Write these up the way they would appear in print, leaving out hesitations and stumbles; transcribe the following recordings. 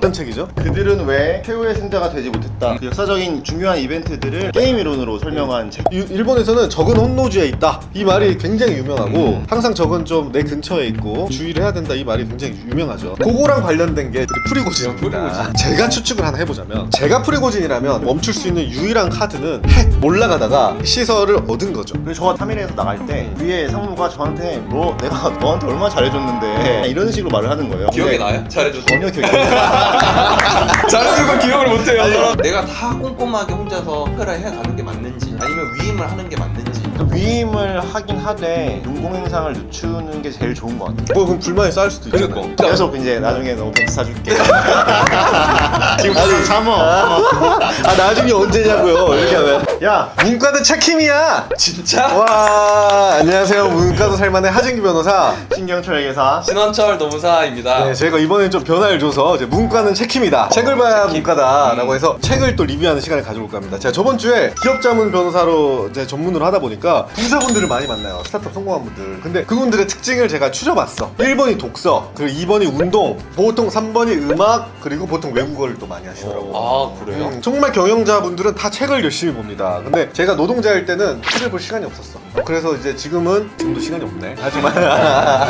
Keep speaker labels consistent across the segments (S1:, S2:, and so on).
S1: 어떤 책이죠?
S2: 그들은 왜 최후의 승자가 되지 못했다. 그 역사적인 중요한 이벤트들을 게임 이론으로 설명한 책.
S1: 일본에서는 적은 혼노주에 있다 이 말이 굉장히 유명하고 항상 적은 좀 내 근처에 있고 주의를 해야 된다 이 말이 굉장히 유명하죠. 그거랑 관련된 게 우리 프리고진입니다. 제가 추측을 하나 해보자면 제가 프리고진이라면 멈출 수 있는 유일한 카드는 핵 올라가다가 시설을 얻은 거죠.
S2: 그래서 저가 3일에서 나갈 때 위에 상무가 저한테 뭐 내가 너한테 얼마나 잘해줬는데 이런 식으로 말을 하는 거예요.
S3: 기억이
S2: 근데
S3: 나요? 잘해줘서?
S2: 전혀 기억이 안 나요.
S3: 잘해준 걸 기억을 못해요. 내가 다 꼼꼼하게 혼자서 평가를 해가는 게 맞는지 아니면 위임을 하는 게 맞는지.
S2: 위임을 하긴 하되 용공행상을 늦추는 게 제일 좋은 것 같아요.
S1: 그럼 불만이 쌓일 수도 있잖아요.
S3: 그러니까.
S2: 계속 이제 나중에 너 벤츠 사줄게. 지금 참어.
S1: 나중에 언제냐고요 이렇게 하면.
S2: 야,
S1: 문과도 책힘이야.
S3: 진짜?
S1: 와 안녕하세요 문과도 살만의 하진기 변호사.
S2: 신경철 회계사.
S3: 신원철 노무사입니다.
S1: 네, 제가 이번에 좀 변화를 줘서 이제 문과는 책힘이다. 책을 봐야 문과다라고 해서 책을 또 리뷰하는 시간을 가져볼까 합니다. 제가 저번 주에 기업자문 변호사로 이제 전문으로 하다 보니까 부자분들을 많이 만나요. 스타트업 성공한 분들. 근데 그분들의 특징을 제가 추려봤어. 1번이 독서, 그리고 2번이 운동, 보통 3번이 음악, 그리고 보통 외국어를 또 많이 하시더라고요.
S3: 아 그래요?
S1: 정말 경영자분들은 다 책을 열심히 봅니다. 근데 제가 노동자일 때는 책을 볼 시간이 없었어. 그래서 이제 지금도 시간이 없네. 하지만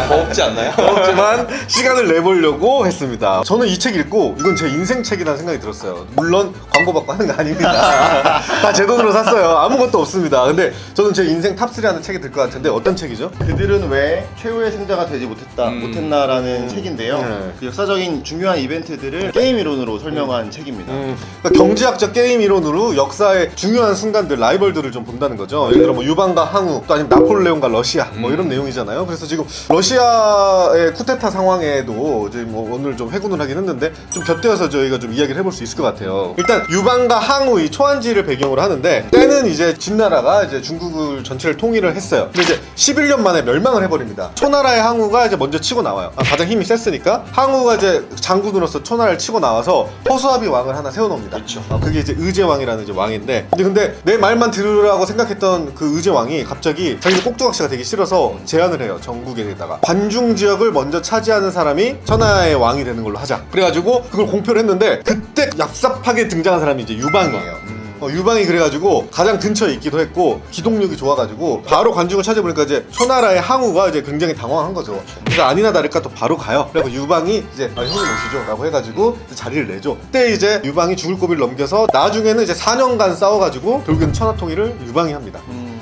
S3: 더 없지 않나요?
S1: 없지만 시간을 내보려고 했습니다. 저는 이 책 읽고 이건 제 인생 책이라는 생각이 들었어요. 물론 광고 받고 하는 거 아닙니다. 다 제 돈으로 샀어요. 아무것도 없습니다. 근데 저는 제 인생 탑3 하는 책이 될 것 같은데 어떤 책이죠?
S2: 그들은 왜 최후의 승자가 되지 못했나라는 책인데요.
S1: 네.
S2: 그 역사적인 중요한 이벤트들을 게임 이론으로 설명한 책입니다.
S1: 그러니까 경제학적 게임 이론으로 역사의 중요한 순간들, 라이벌들을 좀 본다는 거죠. 예를 들어 뭐 유방과 항우, 또 아니면 나폴레옹과 러시아 뭐 이런 내용이잖아요. 그래서 지금 러시아의 쿠데타 상황에도 이제 뭐 오늘 좀 회군을 하긴 했는데 좀 곁들여서 저희가 좀 이야기를 해볼 수 있을 것 같아요. 일단 유방과 항우 이 초안지를 배경으로 하는데 때는 이제 진나라가 이제 중국을 전체를 통일을 했어요. 근데 이제 11년 만에 멸망을 해버립니다. 초나라의 항우가 이제 먼저 치고 나와요. 가장 힘이 셌으니까 항우가 이제 장군으로서 초나라를 치고 나와서 허수아비 왕을 하나 세워놓습니다.
S2: 그렇죠.
S1: 그게 이제 의제왕이라는 이제 왕인데 근데 내 말만 들으라고 생각했던 그 의제왕이 갑자기 자기는 꼭두각시가 되기 싫어서 제안을 해요. 전국에다가 관중 지역을 먼저 차지하는 사람이 천하의 왕이 되는 걸로 하자. 그래가지고 그걸 공표를 했는데 그때 얍삽하게 등장한 사람이 이제 유방이에요. 유방이 그래가지고 가장 근처에 있기도 했고 기동력이 좋아가지고 바로 관중을 찾아보니까 이제 초나라의 항우가 이제 굉장히 당황한 거죠. 그래서 아니나 다를까 또 바로 가요. 그래서 유방이 이제 형님 오시죠 라고 해가지고 이제 자리를 내죠. 그때 이제 유방이 죽을 고비를 넘겨서 나중에는 이제 4년간 싸워가지고 결국엔 천하통일을 유방이 합니다.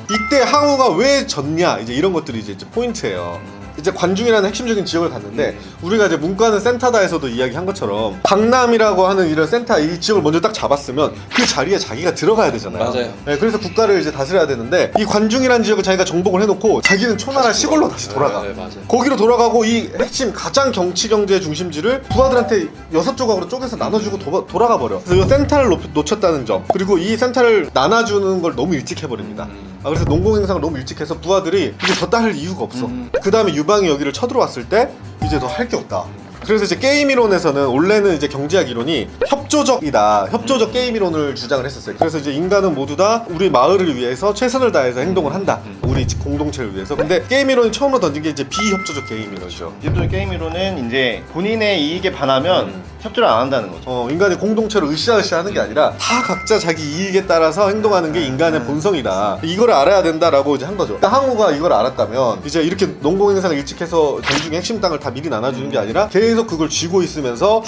S1: 이때 항우가 왜 졌냐 이제 이런 것들이 이제 포인트예요. 이제 관중이라는 핵심적인 지역을 갔는데 우리가 이제 문과는 센터다에서도 이야기한 것처럼 강남이라고 하는 이런 센터 이 지역을 먼저 딱 잡았으면 그 자리에 자기가 들어가야 되잖아요.
S3: 맞아요.
S1: 네, 그래서 국가를 이제 다스려야 되는데 이 관중이라는 지역을 자기가 정복을 해놓고 자기는 초나라 시골로 다시 돌아가.
S3: 네, 맞아요.
S1: 거기로 돌아가고 이 핵심 가장 정치 경제 중심지를 부하들한테 6조각으로 쪼개서 나눠주고 돌아가 버려. 그래서 이 센터를 놓쳤다는 점, 그리고 이 센터를 나눠주는 걸 너무 일찍 해버립니다. 그래서 농공행상을 너무 일찍 해서 부하들이 이제 더 따를 이유가 없어. 그 다음에 유방이 여기를 쳐들어왔을 때 이제 더 할 게 없다. 그래서 이제 게임 이론에서는 원래는 이제 경제학 이론이 협조적이다. 협조적 게임 이론을 주장을 했었어요. 그래서 이제 인간은 모두 다 우리 마을을 위해서 최선을 다해서 행동을 한다. 우리 공동체를 위해서. 근데 게임 이론이 처음으로 던진 게 이제 비협조적 게임 이론이죠.
S2: 기업적 게임 이론은 이제 본인의 이익에 반하면 협조를 안 한다는 거죠.
S1: 인간이 공동체로 으쌰으쌰 하는 게 아니라 다 각자 자기 이익에 따라서 행동하는 게 인간의 본성이다. 이걸 알아야 된다라고 이제 한 거죠. 그러니까 항우가 이걸 알았다면 이제 이렇게 농공행상을 일찍 해서 전중의 핵심 땅을 다 미리 나눠주는 게 아니라 계속 그걸 쥐고 있으면서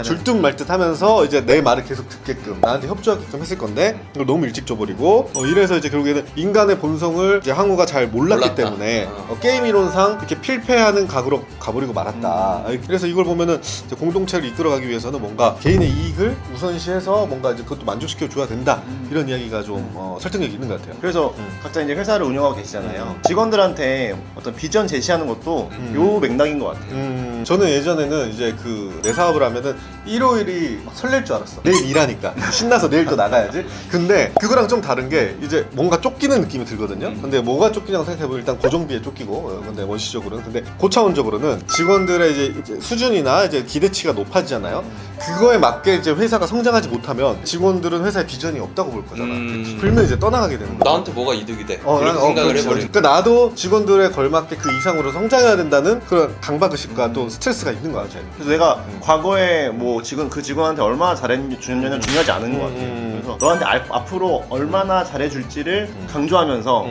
S1: 줄듯 말듯 하면서 이제 내 말을 계속 듣게끔 나한테 협조하게끔 했을 건데 이걸 너무 일찍 줘버리고 이래서 이제 결국에는 인간의 본성을 이제 항우가 잘 몰랐기 때문에 게임 이론상 이렇게 필패하는 각으로 가버리고 말았다. 그래서 이걸 보면은 이제 공동체를 이끌어가기 위해서는 뭔가 개인의 이익을 우선시해서 뭔가 이제 그것도 만족시켜 줘야 된다. 이런 이야기가 좀 설득력이 있는 것 같아요.
S2: 그래서 각자 이제 회사를 운영하고 계시잖아요. 직원들한테 어떤 비전 제시하는 것도 요 맥락인 것 같아요.
S1: 저는 예전에는 이제 그 내 사업을 하면은 일요일이 막 설렐 줄 알았어. 내일 일하니까 신나서 내일 또 나가야지. 근데 그거랑 좀 다른 게 이제 뭔가 쫓기는 느낌이 들거든요. 근데 뭐가 쫓기냐고 생각해보면 일단 고정비에 쫓기고, 근데 원시적으로는 근데 고차원적으로는 직원들의 이제 수준이나 이제 기대치가 높아지잖아요. 그거에 맞게 이제 회사가 성장하지 못하면 직원들은 회사에 비전이 없다고 볼 거잖아. 그러면 이제 떠나가게 되는 거야.
S3: 나한테 뭐가 이득이 돼?
S1: 난,
S3: 그렇게 생각을
S1: 그렇지,
S3: 해버리는.
S1: 그러니까 나도 직원들에 걸맞게 그 이상으로 성장해야 된다는 그런 강박의식과 또 스트레스가 있는 거야.
S2: 그래서 내가 과거에 뭐 지금 그 직원한테 얼마나 잘해주느냐는 중요하지 않은 것 같아. 그래서 너한테 앞으로 얼마나 잘해줄지를 강조하면서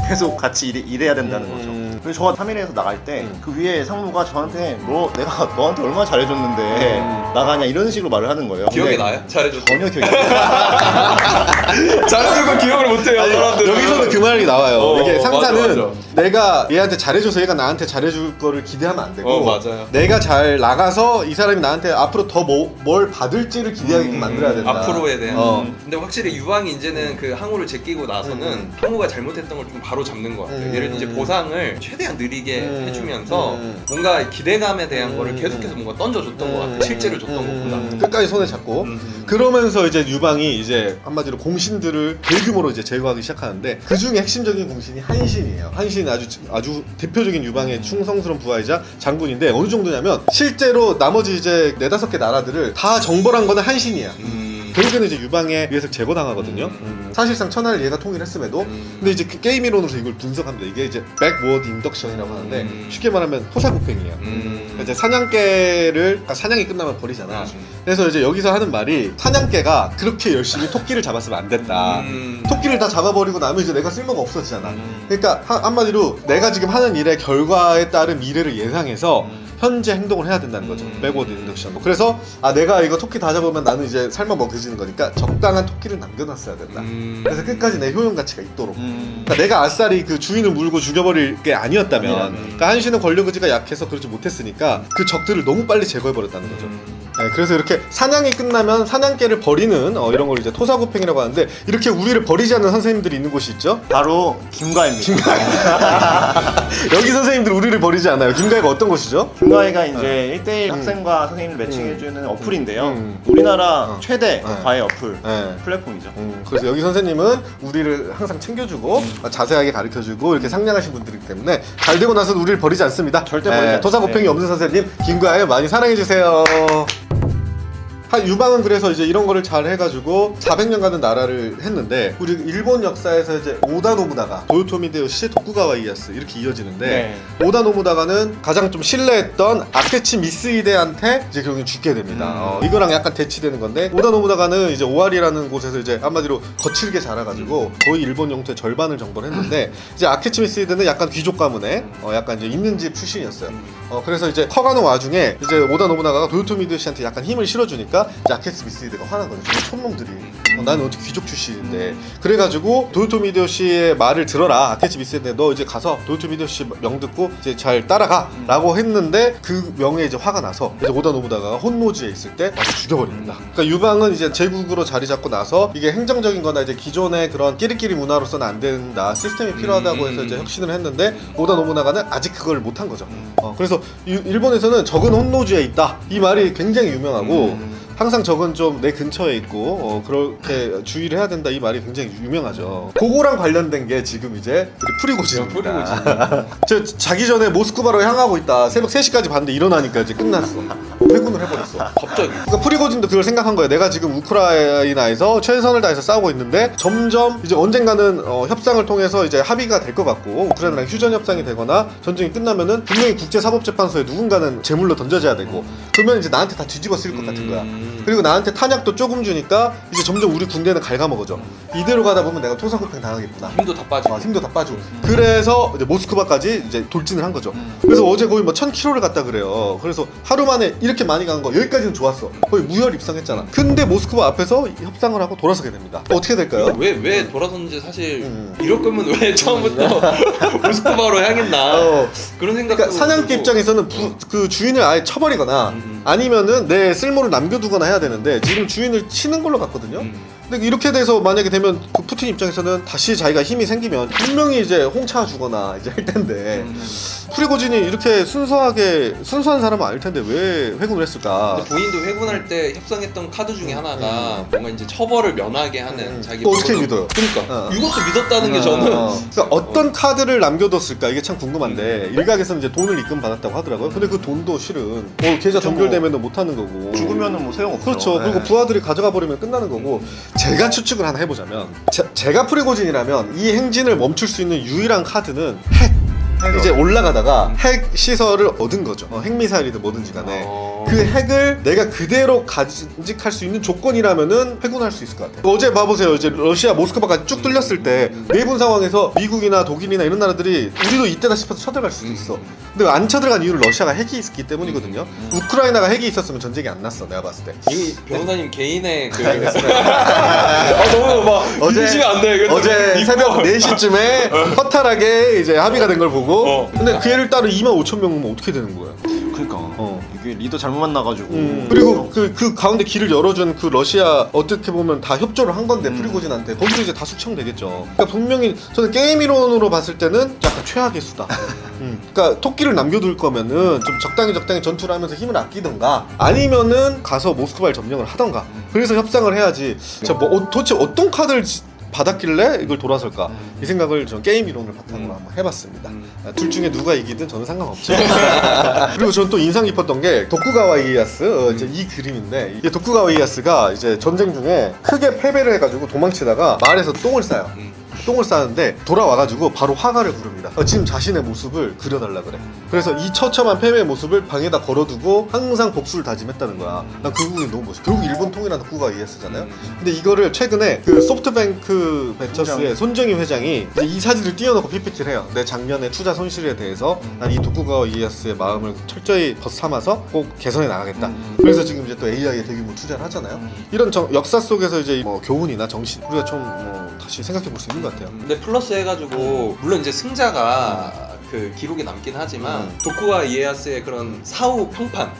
S2: 계속 같이 일해야 된다는 거죠. 그래서 저가 3일에서 나갈 때 그 위에 상무가 저한테 내가 너한테 얼마나 잘해줬는데 나가냐 이런 식으로 말을 하는 거예요.
S3: 기억이
S2: 근데
S3: 나요? 잘해줬어.
S2: 전혀 기억이 안 나요.
S3: 잘해준 거 기억을 못해요. 사람들은.
S1: 여기서는 그 말이 나와요. 이게 상사는
S3: 맞아.
S1: 내가 얘한테 잘해줘서 얘가 나한테 잘해줄 거를 기대하면 안 되고
S3: 맞아요.
S1: 내가 잘 나가서 이 사람이 나한테 앞으로 더 뭘 받을지를 기대하게끔 만들어야 된다.
S3: 앞으로에 대한.
S1: 어.
S3: 근데 확실히 유방이 이제는 그 항우를 제끼고 나서는 항우가 잘못했던 걸 좀 바로 잡는 것 같아요. 예를 들어 이제 보상을 최대한 느리게 해주면서 뭔가 기대감에 대한 거를 계속해서 뭔가 던져줬던 것 같아요. 실제로 줬던 것보다.
S1: 끝까지 손에 잡고 그러면서 이제 유방이 이제 한마디로 공신들을 대규모로 이제 제거하기 시작하는데 그 중에 핵심적인 공신이 한신이에요. 한신이 아주 대표적인 유방의 충성스러운 부하이자 장군인데 어느 정도냐면 실제로 나머지 이제 4-5개 나라들을 다 정벌한 거는 한신이야. 결국에는 이제 유방에 의해서 제거당하거든요. 사실상 천하를 얘가 통일했음에도 근데 이제 그 게임 이론으로서 이걸 분석합니다. 이게 이제 백워드 인덕션이라고 하는데 쉽게 말하면 토사구팽이에요. 이제 사냥개를 사냥이 끝나면 버리잖아. 그래서 이제 여기서 하는 말이 사냥개가 그렇게 열심히 토끼를 잡았으면 안 됐다. 토끼를 다 잡아버리고 나면 이제 내가 쓸모가 없어지잖아. 그러니까 한마디로 내가 지금 하는 일의 결과에 따른 미래를 예상해서 현재 행동을 해야 된다는 거죠. 백워드 인덕션. 그래서 내가 이거 토끼 다 잡으면 나는 이제 삶아 먹여지는 거니까 적당한 토끼를 남겨놨어야 된다. 그래서 끝까지 내 효용 가치가 있도록. 그러니까 내가 아싸리 그 주인을 물고 죽여버릴 게 아니었다면, 그러니까 한신은 권력 의지가 약해서 그러지 못했으니까 그 적들을 너무 빨리 제거해버렸다는 거죠. 네, 그래서 이렇게 사냥이 끝나면 사냥개를 버리는 이런 걸 이제 토사구팽이라고 하는데 이렇게 우리를 버리지 않는 선생님들이 있는 곳이 있죠?
S2: 바로 김가희입니다.
S1: 여기 선생님들 우리를 버리지 않아요. 김가희가 어떤 곳이죠?
S2: 김가희가 이제 1대1 학생과 선생님을 매칭해주는 어플인데요. 우리나라 최대 과외 어플
S1: 네.
S2: 플랫폼이죠.
S1: 그래서 여기 선생님은 우리를 항상 챙겨주고 자세하게 가르쳐주고 이렇게 상냥하신 분들이기 때문에 잘 되고 나서 우리를 버리지 않습니다.
S2: 절대 버리지 않습니다.
S1: 토사구팽이 없는 선생님 김가희 많이 사랑해주세요. 유방은 그래서 이제 이런 거를 잘 해가지고 400년간은 나라를 했는데 우리 일본 역사에서 이제 오다 노부나가, 도요토미 히데요시, 도쿠가와 이에야스 이렇게 이어지는데 오다 노부나가는 가장 좀 신뢰했던 아케치 미쓰히데한테 이제 결국엔 죽게 됩니다. 이거랑 약간 대치되는 건데 오다 노부나가는 이제 오와리라는 곳에서 이제 한마디로 거칠게 자라가지고 거의 일본 영토의 절반을 정벌했는데 이제 아케치 미쓰히데는 약간 귀족 가문에 약간 이제 있는 집 출신이었어요. 그래서 이제 커가는 와중에 이제 오다 노부나가가 도요토미 히데요시한테 약간 힘을 실어주니까 아케치 미쓰히데가 화난 거죠. 저 촌놈들이 나는 어떻게 귀족 출신인데 그래가지고 도요토미 히데요시의 말을 들어라. 아케치 미쓰히데 너 이제 가서 도요토미 히데요시 명 듣고 이제 잘 따라가 라고 했는데 그 명에 이제 화가 나서 이제 오다 노부나가가 혼노지에 있을 때 와서 죽여버립니다. 그러니까 유방은 이제 제국으로 자리 잡고 나서 이게 행정적인 거나 이제 기존의 그런 끼리끼리 문화로서는 안 된다, 시스템이 필요하다고 해서 이제 혁신을 했는데 오다 노부나가는 아직 그걸 못한 거죠. 그래서 일본에서는 적은 혼노지에 있다 이 말이 굉장히 유명하고 항상 적은 좀 내 근처에 있고 그렇게 주의를 해야 된다 이 말이 굉장히 유명하죠. 그거랑 관련된 게 지금 이제 우리 프리고진입니다. 저 자기 전에 모스크바로 향하고 있다. 새벽 3시까지 봤는데 일어나니까 이제 끝났어. 회군을 해버렸어.
S3: 갑자기.
S1: 그러니까 프리고진도 그걸 생각한 거예요. 내가 지금 우크라이나에서 최선을 다해서 싸우고 있는데 점점 이제 언젠가는 협상을 통해서 이제 합의가 될 것 같고 우크라이나랑 휴전 협상이 되거나 전쟁이 끝나면은 분명히 국제사법재판소에 누군가는 제물로 던져져야 되고 그러면 이제 나한테 다 뒤집어 쓸 것 같은 거야. 그리고 나한테 탄약도 조금 주니까 이제 점점 우리 군대는 갉아먹어져. 이대로 가다 보면 내가 토사구팽 당하겠구나.
S3: 힘도 다 빠지고.
S1: 힘도 다 빠지고. 그래서 이제 모스크바까지 이제 돌진을 한 거죠. 그래서 어제 거의 뭐 1000km를 갔다 그래요. 그래서 하루 만에 이렇게 많이 간 거 여기까지는 좋았어. 거의 무혈 입성했잖아. 근데 모스크바 앞에서 협상을 하고 돌아서게 됩니다. 어떻게 될까요?
S3: 왜 돌아섰는지 사실 이럴 거면 왜 처음부터 모스크바로 향했나 그런 생각도.
S1: 그러니까 사냥개 입장에서는 그 주인을 아예 쳐버리거나 아니면은 내 쓸모를 남겨두거나 해야 되는데 지금 주인을 치는 걸로 갔거든요. 근데 이렇게 돼서 만약에 되면 그 푸틴 입장에서는 다시 자기가 힘이 생기면 분명히 이제 홍차 주거나 이제 할 텐데 프리고진이 이렇게 순수한 사람은 아닐 텐데 왜 회군을 했을까?
S3: 근데 본인도 회군할 때 협상했던 카드 중에 하나가 뭔가 이제 처벌을 면하게 하는 자기
S1: 또 어떻게
S3: 모습을-
S1: 믿어요?
S3: 그러니까 이것도 믿었다는 게 저는
S1: 그러니까 어떤 카드를 남겨뒀을까 이게 참 궁금한데 일각에서는 이제 돈을 입금 받았다고 하더라고요. 근데 그 돈도 실은 계좌 동결되면 못하는 거고
S2: 죽으면은 뭐 소용없죠.
S1: 그렇죠.
S2: 네.
S1: 그리고 부하들이 가져가 버리면 끝나는 거고 제가 추측을 하나 해보자면 제가 프리고진이라면 이 행진을 멈출 수 있는 유일한 카드는 핵. 이제 올라가다가 핵 시설을 얻은 거죠. 핵미사일이든 뭐든지 간에 그 핵을 내가 그대로 간직할 수 있는 조건이라면은 회군할 수 있을 것 같아요. 어제 봐보세요. 이제 러시아 모스크바까지 쭉 뚫렸을 때 내분 상황에서 미국이나 독일이나 이런 나라들이 우리도 이때다 싶어서 쳐들어갈 수도 있어. 근데 안 쳐들어간 이유는 러시아가 핵이 있기 때문이거든요. 우크라이나가 핵이 있었으면 전쟁이 안 났어. 내가 봤을 때.
S3: 이 변호사님 개인의 그 너무 막 인식이 안 돼.
S1: 어제 새벽 4시쯤에 허탈하게 이제 합의가 된 걸 보고 근데 그 애를 따로 25,000명이면 어떻게 되는 거야?
S2: 그러니까 이게 리더 잘못 만나가지고
S1: 그리고 그 가운데 길을 열어준 그 러시아 어떻게 보면 다 협조를 한 건데 프리고진한테 거기서 이제 다 숙청되겠죠. 그러니까 분명히 저는 게임 이론으로 봤을 때는 약간 최악의 수다. 그러니까 토끼를 남겨둘 거면은 좀 적당히 전투를 하면서 힘을 아끼던가 아니면은 가서 모스크바를 점령을 하던가 그래서 협상을 해야지. 자, 뭐 도대체 어떤 카드를 받았길래 이걸 돌아설까? 이 생각을 전 게임 이론을 바탕으로 한번 해봤습니다. 둘 중에 누가 이기든 저는 상관없죠. 그리고 전 또 인상 깊었던 게 도쿠가와 이에야스 이제 이 그림인데 이 도쿠가와 이에야스가 이제 전쟁 중에 크게 패배를 해가지고 도망치다가 마을에서 똥을 싸요. 똥을 싸는데 돌아와가지고 바로 화가를 부릅니다. 지금 자신의 모습을 그려달라 그래. 그래서 이 처참한 패배의 모습을 방에다 걸어두고 항상 복수를 다짐했다는 거야. 난 그 부분이 너무 멋있어. 결국 일본 통일하는 도쿠가와 이에야스잖아요. 근데 이거를 최근에 그 소프트뱅크 벤처스의 손정희 회장이 이제 이 사진을 띄워놓고 PPT를 해요. 내 작년의 투자 손실에 대해서 난 이 도쿠가와 이에야스의 마음을 철저히 삼아서 꼭 개선해 나가겠다. 그래서 지금 이제 또 AI에 대규모 투자를 하잖아요. 이런 역사 속에서 이제 뭐 교훈이나 정신 우리가 좀 다시 생각해 볼 수 있는 것 같아요.
S3: 근데 플러스 해가지고 물론 이제 승자가 그 기록이 남긴 하지만 도쿠가 이에야스의 그런 사후 평판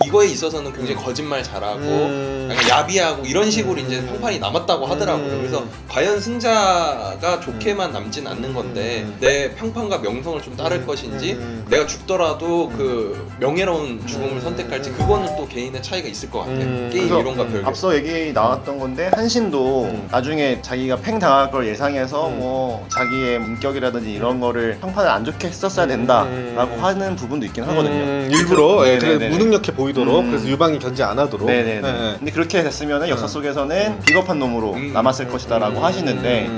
S3: 이거에 있어서는 굉장히 거짓말 잘하고 약간 야비하고 이런 식으로 이제 평판이 남았다고 하더라고요. 그래서 과연 승자가 좋게만 남진 않는 건데 내 평판과 명성을 좀 따를 것인지 내가 죽더라도 그 명예로운 죽음을 선택할지 그거는 또 개인의 차이가 있을 것 같아요. 게임
S2: 그래서
S3: 이론과 별개.
S2: 앞서 얘기 나왔던 건데 한신도 나중에 자기가 팽 당할 걸 예상해서 뭐 자기의 문격이라든지 이런 거를 평판을 안 좋게 했었어야 된다라고 하는 부분도 있긴 하거든요.
S1: 일부러
S2: 네네네.
S1: 그래, 무능력해 보이도록 그래서 유방이 견제 안 하도록.
S2: 네네네.
S1: 네.
S2: 근데 그렇게 됐으면 역사 속에서는 비겁한 놈으로 남았을 것이다라고 하시는데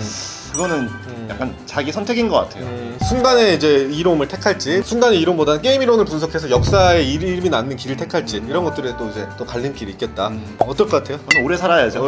S2: 그거는 약간 자기 선택인 것 같아요.
S1: 순간의 이제 이론을 택할지, 순간의 이론보다는 게임 이론을 분석해서 역사의 이름이 남는 길을 택할지 이런 것들에 또 이제 또 갈림길이 있겠다. 어떨 것 같아요?
S2: 저는 오래 살아야죠.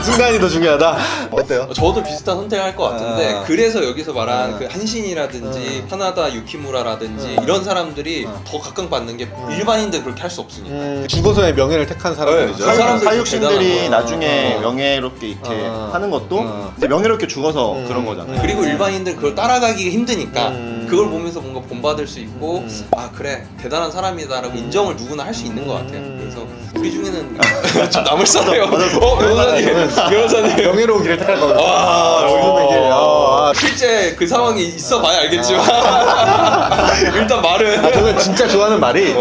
S1: 순간이 더 중요하다. 어때요?
S3: 저도 비슷한 선택을 할 것 같은데 그래서 여기서 말한 그 한신이라든지 하나다 유키무라라든지 이런 사람들이 더 각광받는 게 일반인들 그렇게 할 수 없으니까.
S1: 죽어서의 명예를 택한 사람들이죠.
S3: 그 사람들이
S2: 사육신들이
S3: 대단한 거야.
S2: 나중에 명예롭게 이렇게 하는 것도 이제 명예롭게 죽어서 그런 거잖아요.
S3: 그리고 일반인들 그걸 따라가기가 힘드니까 그걸 보면서 뭔가 본받을 수 있고 아 그래 대단한 사람이다라고 인정을 누구나 할 수 있는 것 같아요. 그래서 우리 중에는 좀 남을 사네요. 변호사님.
S1: 명예로운 길을 택할 겁니다.
S3: 실제 그 상황이 있어봐야 알겠지만 일단 말은
S1: 저는 진짜 좋아하는 말이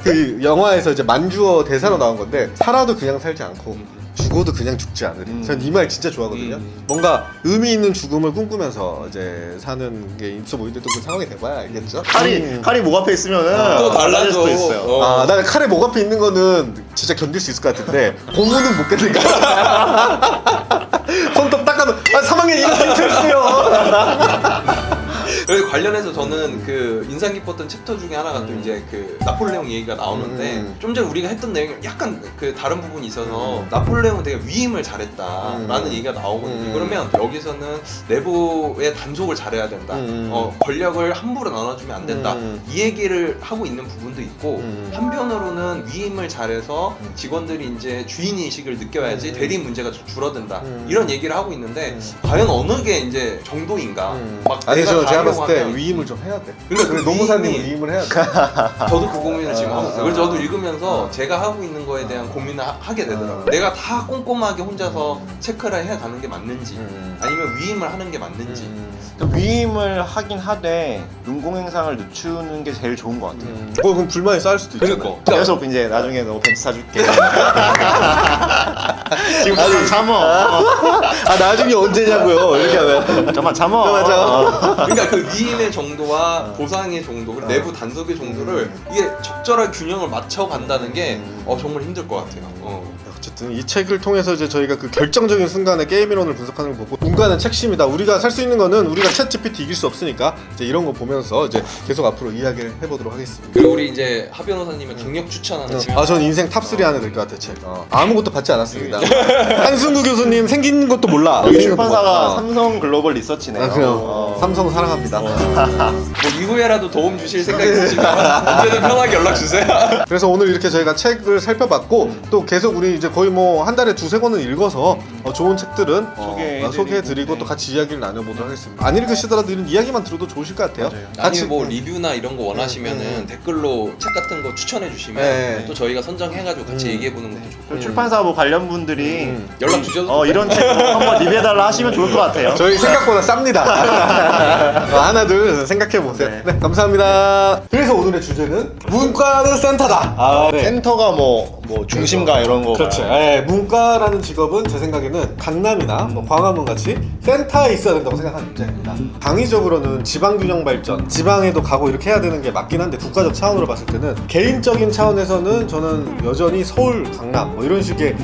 S1: 그 영화에서 이제 만주어 대사로 나온 건데 살아도 그냥 살지 않고 죽어도 그냥 죽지 않으리. 전 이 말 진짜 좋아하거든요. 뭔가 의미 있는 죽음을 꿈꾸면서 이제 사는 게 있어 보이는데 또 그 상황이 돼봐야 알겠죠?
S2: 칼이 목 앞에 있으면은
S3: 또 달라질
S2: 수도 있어요.
S1: 아, 나는 칼에 목 앞에 있는 거는 진짜 견딜 수 있을 것 같은데 고무는 못 견딜 것 같아. 손톱 닦아도 사망에 이렇게 됐어요.
S3: 여기 관련해서 저는 그 인상 깊었던 챕터 중에 하나가 또 이제 그 나폴레옹 얘기가 나오는데 좀 전에 우리가 했던 내용 약간 그 다른 부분이 있어서 나폴레옹은 되게 위임을 잘했다라는 얘기가 나오거든요. 그러면 여기서는 내부의 단속을 잘해야 된다. 권력을 함부로 나눠주면 안 된다. 이 얘기를 하고 있는 부분도 있고 한편으로는 위임을 잘해서 직원들이 이제 주인의식을 느껴야지 대리 문제가 줄어든다. 이런 얘기를 하고 있는데 과연 어느 게 이제 정도인가? 막
S1: 아니
S3: 내가
S1: 제가
S3: 다
S1: 봤을 봤을 때
S3: 하면
S1: 위임을 좀 해야 돼.
S3: 그러니까 그
S1: 노무사님을
S3: 위임이-
S1: 위임을 해야 돼.
S3: 저도 그 고민을 지금 하고 있어요. 그래서 저도 읽으면서
S1: 어.
S3: 제가 하고 있는 거에 대한 고민을 하게 되더라고요. 내가 다 꼼꼼하게 혼자서 체크를 해가는 게 맞는지 아니면 위임을 하는 게 맞는지.
S2: 위임을 하긴 하되 인공행상을 늦추는 게 제일 좋은 것 같아요.
S1: 그럼 불만이 쌓일 수도 있잖아.
S3: 그러니까.
S2: 계속 이제 나중에 너 벤츠 사줄게. 지금 참어.
S1: 아 나중에 언제냐고요? 이렇게 하면.
S2: 잠깐만 참어.
S1: 맞아.
S3: 그러니까 그 위임의 정도와 보상의 정도, 그리고 내부 단속의 정도를 이게 적절한 균형을 맞춰 간다는 게 정말 힘들 것 같아요.
S1: 어쨌든 이 책을 통해서 이제 저희가 그 결정적인 순간에 게임 이론을 분석하는 걸 보고 문과는 책심이다. 우리가 살 수 있는 거는 우리가 챗 GPT 이길 수 없으니까 이제 이런 거 보면서 이제 계속 앞으로 이야기를 해보도록 하겠습니다.
S3: 그리고 우리 이제 하 변호사님의 강력 추천하는 책.
S1: 전 인생 탑3 안에 들 것 같아 책. 아무것도 받지 않았습니다. 한승구 교수님 생긴 것도 몰라.
S2: 여기 출판사가 삼성 글로벌 리서치네요.
S1: 그럼 삼성 사랑합니다.
S3: 뭐 이후에라도 도움 주실 생각이 있으시면 언제든 편하게 연락 주세요.
S1: 그래서 오늘 이렇게 저희가 책을 살펴봤고 또 계속 우리 이제 거의 뭐 한 달에 2-3권은 읽어서 좋은 책들은 소개해드리고 또 같이 이야기를 나눠보도록 하겠습니다. 안 읽으시더라도 이런 이야기만 들어도 좋으실 것 같아요.
S3: 아니면 뭐 리뷰나 이런 거 원하시면은 댓글로 책 같은 거 추천해 주시면
S1: 네.
S3: 또 저희가 선정해가지고 같이 얘기해 보는 것도 좋고.
S2: 출판사 뭐 관련 분들이
S3: 연락 주셔도
S2: 이런 책 한번 리뷰해달라 하시면 좋을 것 같아요.
S1: 저희 생각보다 쌉니다. 하나 둘 생각해보세요. 네, 감사합니다. 그래서 오늘의 주제는 문과는 센터다. 네.
S2: 센터가 뭐 중심가 이런 거.
S1: 그렇죠. 문과라는 직업은 제 생각에는 강남이나 뭐 광화문 같이 센터에 있어야 된다고 생각하는 입장입니다. 당위적으로는 지방균형 발전, 지방에도 가고 이렇게 해야 되는 게 맞긴 한데 국가적 차원으로 봤을 때는 개인적인 차원에서는 저는 여전히 서울, 강남 뭐 이런 식의